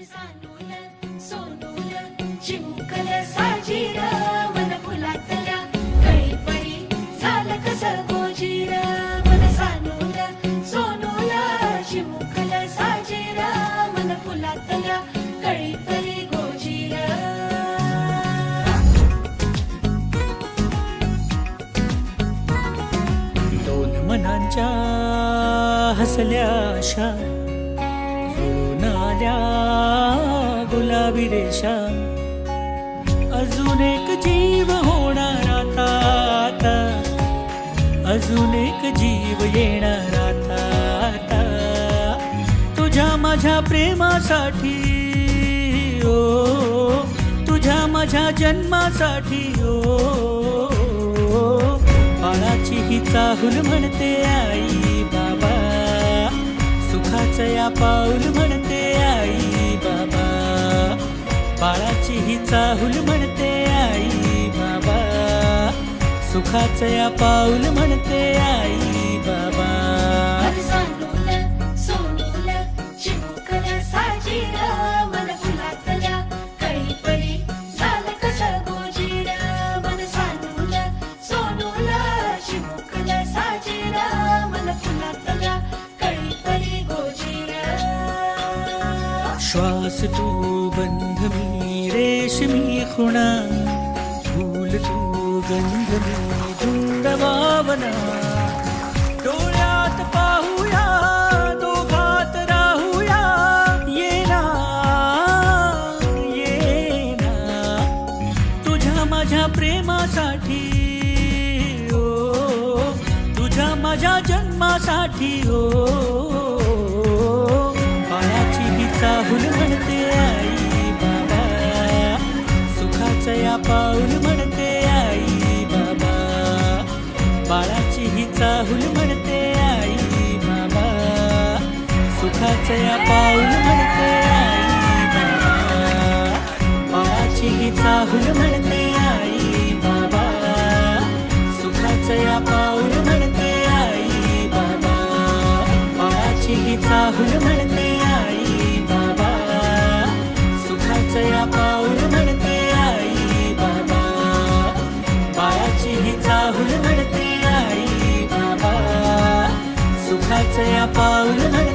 सानूल सोनूल चिमुकल साजीर मन फुलातल्या कळी परी झालं कसं गोजीर मन सानूल सोनूल चिमुकल साजीर मन फुलातल्या कळी परी गोजीर दोन मनांच्या हसल्या आशा जुळून आल्या गुलाबी रेषा अजून एक जीव होणार आता आता अजून एक जीव येणार आता आता तुझ्या माझ्या प्रेमासाठी ओ तुझ्या माझ्या जन्मासाठी ओ बाळाची ही चाहूल म्हणते आई बाबा सुखाचं या पाऊल म्हणते आई बाबा बाळाची ही चाहूल म्हणते आई बाबा सुखाचं या पाऊल म्हणते आई बाबा सानूल सोनूल चिमुकल साजीर मन फुलातल्या कळी परी झालं कसं गोजीर मन सानूल सोनूल चिमुकल साजीर मन फुलातल्या कळी परी गोजीर श्वास तू बंध मी रेशमी खुणा फूल तू गंध मी धुंद भावना डोळ्यात पाहूया दोघात राहूया येना येना तुझ्या माझ्या प्रेमासाठी ओ तुझ्या माझ्या जन्मासाठी ओ बाळाची ही चाहूल म्हणते आई बाबा सुखाचं या पाऊल म्हणते आई बाबा बाळाची ही चाहूल म्हणते आई बाबा सुखाचं या पाऊल म्हणते आई बाबा बाळाची ही चाहूल म्हणते आई बाबा सुखाचं या पाऊल म्हणते आई बाबा बाळाची ही चाहूल म्हणते आई बाबा सुखाचं या पाऊल म्हणते आई बाबा बाळाची ही चाहूल म्हणते आई बाबा सुखाचं या पाऊल म्हणते